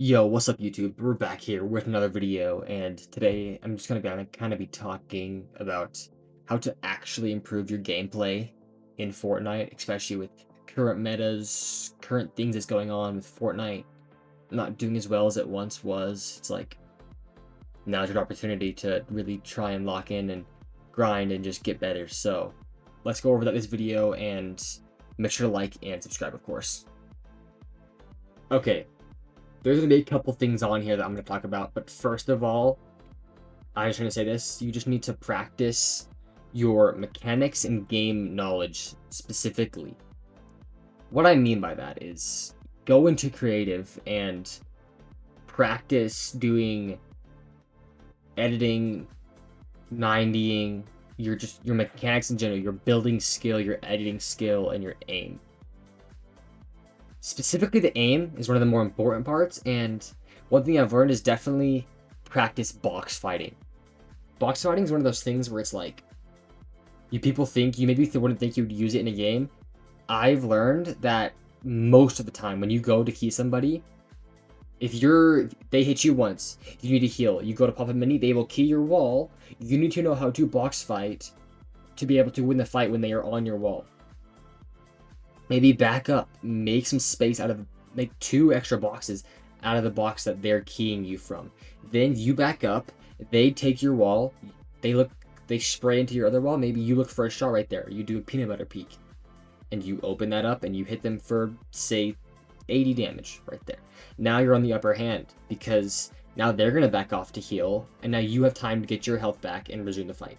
Yo, what's up YouTube? We're back here with another video, and today I'm just gonna kind of be talking about how to actually improve your gameplay in Fortnite, especially with current metas, current things that's going on with Fortnite not doing as well as it once was. It's like now's your opportunity to really try and lock in and grind and just get better. So let's go over this video and make sure to like and subscribe, of course. Okay, there's going to be a couple things on here that I'm going to talk about, but first of all, I'm just going to say this. You just need to practice your mechanics and game knowledge specifically. What I mean by that is go into creative and practice doing editing, 90ing, your mechanics in general, your building skill, your editing skill, and your aim. Specifically, the aim is one of the more important parts, and one thing I've learned is definitely practice box fighting. Box fighting is one of those things where it's like, people think, you maybe wouldn't think you'd use it in a game. I've learned that most of the time when you go to key somebody, if they hit you once, you need to heal. You go to pop a mini, they will key your wall. You need to know how to box fight to be able to win the fight when they are on your wall. Maybe back up, make some space make 2 extra boxes out of the box that they're keying you from. Then you back up, they take your wall, they spray into your other wall, maybe you look for a shot right there, you do a peanut butter peek, and you open that up and you hit them for, say, 80 damage right there. Now you're on the upper hand, because now they're going to back off to heal, and now you have time to get your health back and resume the fight.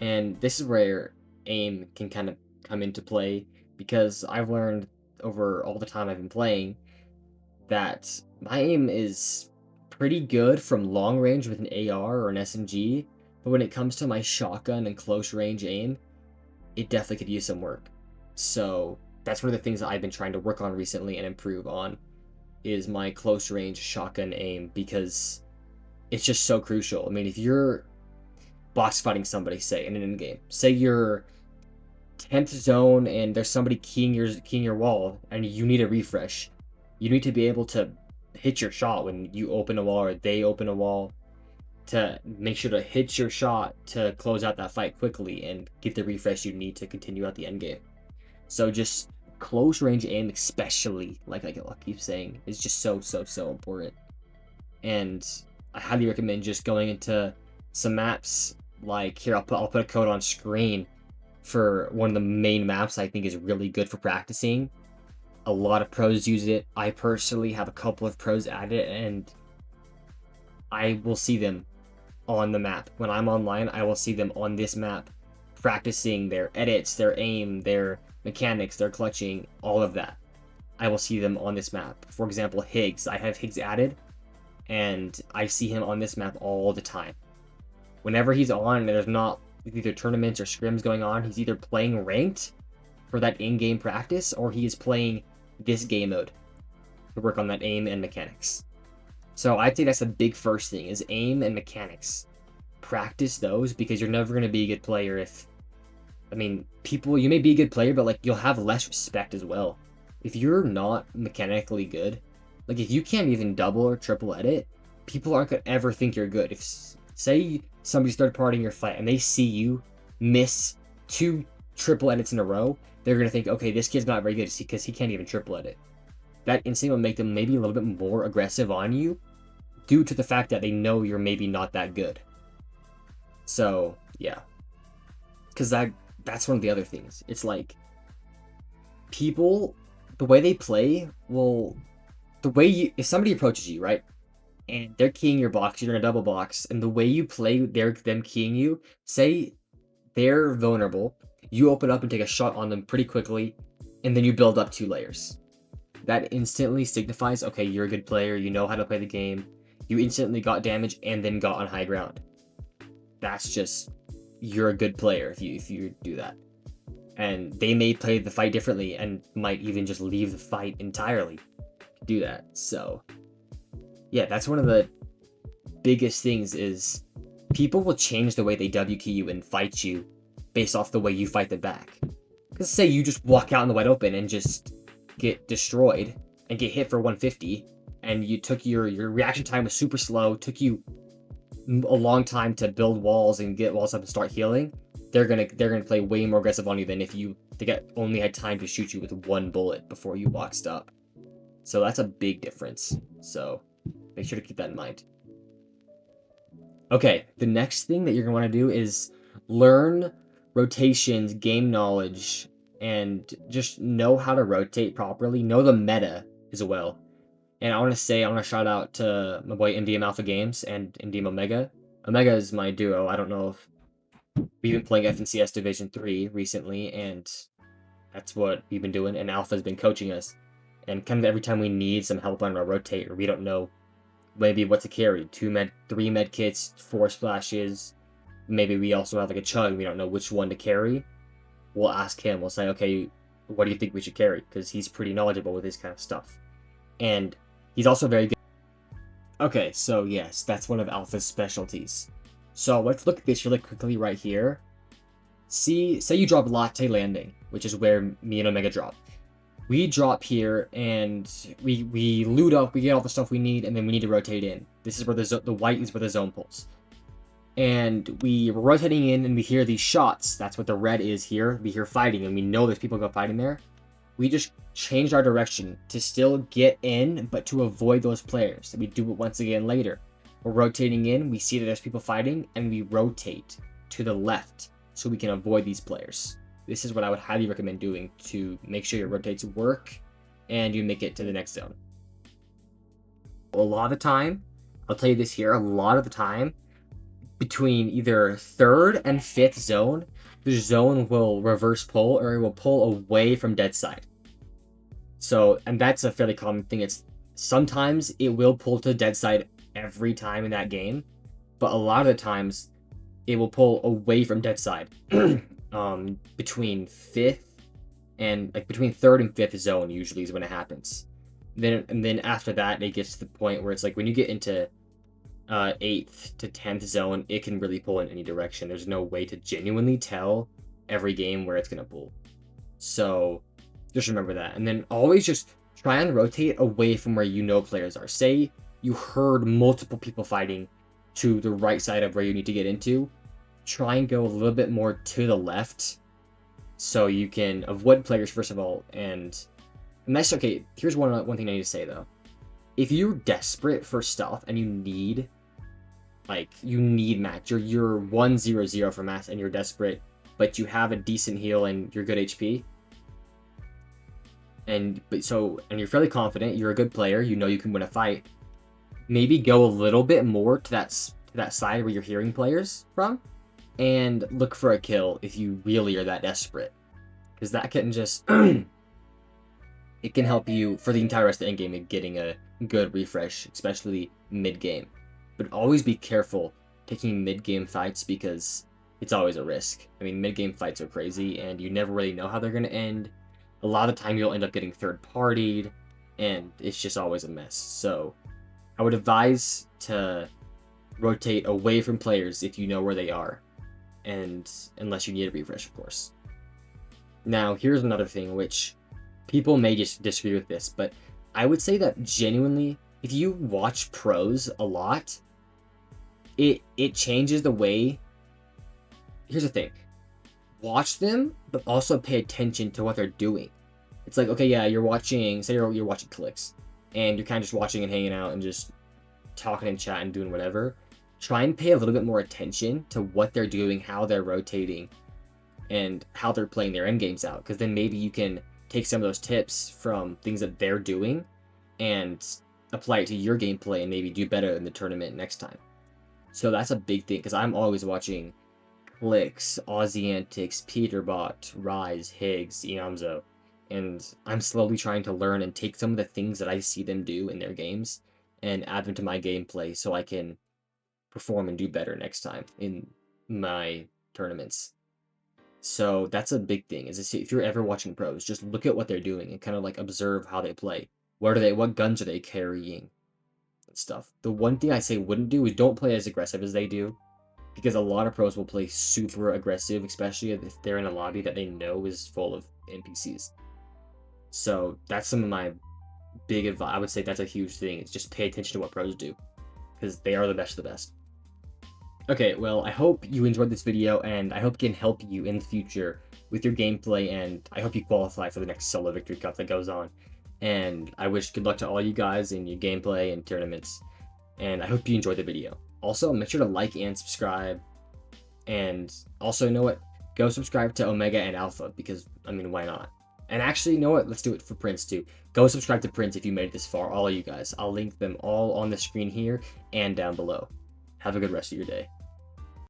And this is where aim can kind of come into play, because I've learned over all the time I've been playing that my aim is pretty good from long range with an AR or an SMG, but when it comes to my shotgun and close range aim, it definitely could use some work. So that's one of the things that I've been trying to work on recently and improve on, is my close range shotgun aim, because it's just so crucial. I mean, if you're box fighting somebody, say in an in-game, say you're 10th zone and there's somebody keying your wall and you need a refresh, you need to be able to hit your shot when you open a wall or they open a wall, to make sure to hit your shot to close out that fight quickly and get the refresh you need to continue out the end game. So just close range aim, especially, like I keep saying, is just so important. And I highly recommend just going into some maps. Like here, I'll put a code on screen for one of the main maps I think is really good for practicing. A lot of pros use it. I personally have a couple of pros at it, and I will see them on the map. When I'm online, I will see them on this map practicing their edits, their aim, their mechanics, their clutching, all of that. I will see them on this map. For example, Higgs. I have Higgs added, and I see him on this map all the time. Whenever he's on and there's not either tournaments or scrims going on, he's either playing ranked for that in-game practice, or he is playing this game mode to work on that aim and mechanics. So I'd say that's the big first thing, is aim and mechanics. Practice those, because you're never going to be a good player if, I mean, you may be a good player, but like you'll have less respect as well. If you're not mechanically good, like if you can't even double or triple edit, people aren't going to ever think you're good. If, say, somebody's third partying your fight and they see you miss 2 triple edits in a row, they're going to think, okay, this kid's not very good because he can't even triple edit. That instantly will make them maybe a little bit more aggressive on you, due to the fact that they know you're maybe not that good. So, yeah. Because that's one of the other things. It's like, people, the way they play if somebody approaches you, right, and they're keying your box, you're in a double box, and the way you play them keying you, say they're vulnerable, you open up and take a shot on them pretty quickly, and then you build up 2 layers. That instantly signifies, okay, you're a good player, you know how to play the game, you instantly got damage and then got on high ground. That's just, you're a good player if you do that. And they may play the fight differently and might even just leave the fight entirely to do that. So yeah, that's one of the biggest things, is people will change the way they W key you and fight you based off the way you fight them back. Because say you just walk out in the wide open and just get destroyed and get hit for 150, and you took your reaction time was super slow, took you a long time to build walls and get walls up and start healing, they're gonna play way more aggressive on you than if they only had time to shoot you with one bullet before you boxed up. So that's a big difference. So make sure to keep that in mind. Okay, the next thing that you're gonna want to do is learn rotations, game knowledge, and just know how to rotate properly. Know the meta as well. And I want to shout out to my boy MDM Alpha Games and MDM Omega. Omega is my duo. I don't know if we've been playing FNCS Division 3 recently, and that's what we've been doing. And Alpha's been coaching us. And kind of every time we need some help on our rotate, or we don't know maybe what to carry, 3 med kits, 4 splashes, maybe we also have like a chug, we don't know which one to carry, we'll ask him, we'll say, okay, what do you think we should carry? Because he's pretty knowledgeable with this kind of stuff. And he's also very good. Okay, so yes, that's one of Alpha's specialties. So let's look at this really quickly right here. Say you drop Latte Landing, which is where me and Omega drop. We drop here and we loot up, we get all the stuff we need, and then we need to rotate in. This is where the white is where the zone pulls. And we're rotating in and we hear these shots. That's what the red is here. We hear fighting and we know there's people go fighting there. We just changed our direction to still get in, but to avoid those players. We do it once again later. We're rotating in, we see that there's people fighting, and we rotate to the left so we can avoid these players. This is what I would highly recommend doing to make sure your rotates work and you make it to the next zone. A lot of the time, I'll tell you this here, a lot of the time, between either 3rd and 5th zone, the zone will reverse pull or it will pull away from dead side. So, and that's a fairly common thing. It's sometimes it will pull to dead side every time in that game, but a lot of the times it will pull away from dead side. Between 5th and between 3rd and 5th zone usually is when it happens. Then after that it gets to the point where it's like when you get into 8th to 10th zone, it can really pull in any direction. There's no way to genuinely tell every game where it's gonna pull. So just remember that, and then always just try and rotate away from where you know players are. Say you heard multiple people fighting to the right side of where you need to get into. Try and go a little bit more to the left so you can avoid players first of all, and that's okay. Here's one thing I need to say though. If you're desperate for stuff and you need match, you're 1-0-0 for mass and you're desperate, but you have a decent heal and you're good HP, and you're fairly confident, you're a good player, you know you can win a fight, maybe go a little bit more to that side where you're hearing players from, and look for a kill if you really are that desperate. Because that can just... it can help you for the entire rest of the endgame in getting a good refresh, especially mid-game. But always be careful picking mid-game fights because it's always a risk. I mean, mid-game fights are crazy, and you never really know how they're going to end. A lot of the time you'll end up getting third-partied, and it's just always a mess. So I would advise to rotate away from players if you know where they are. And unless you need a refresh, of course. Now, here's another thing which people may just disagree with this, but I would say that genuinely, if you watch pros a lot, it changes the way. Here's the thing. Watch them, but also pay attention to what they're doing. It's like, okay, yeah, you're watching, say you're watching clicks, and you're kind of just watching and hanging out and just talking and chatting and doing whatever. Try and pay a little bit more attention to what they're doing, how they're rotating, and how they're playing their end games out. Because then maybe you can take some of those tips from things that they're doing and apply it to your gameplay and maybe do better in the tournament next time. So that's a big thing, because I'm always watching Clicks, Aussie Antics, Peterbot, Rise, Higgs, Iamzo, and I'm slowly trying to learn and take some of the things that I see them do in their games and add them to my gameplay so I can perform and do better next time in my tournaments. So that's a big thing, is if you're ever watching pros, just look at what they're doing and kind of like observe how they play. What guns are they carrying and stuff. The one thing I say wouldn't do is don't play as aggressive as they do, because a lot of pros will play super aggressive, especially if they're in a lobby that they know is full of NPCs. So that's some of my big advice. I would say that's a huge thing. It's just pay attention to what pros do, because they are the best of the best. Okay, well, I hope you enjoyed this video, and I hope it can help you in the future with your gameplay, and I hope you qualify for the next solo victory cup that goes on. And I wish good luck to all you guys in your gameplay and tournaments, and I hope you enjoyed the video. Also, make sure to like and subscribe, and also, you know what? Go subscribe to Omega and Alpha, because, I mean, why not? And actually, you know what? Let's do it for Prince, too. Go subscribe to Prince if you made it this far, all of you guys. I'll link them all on the screen here and down below. Have a good rest of your day.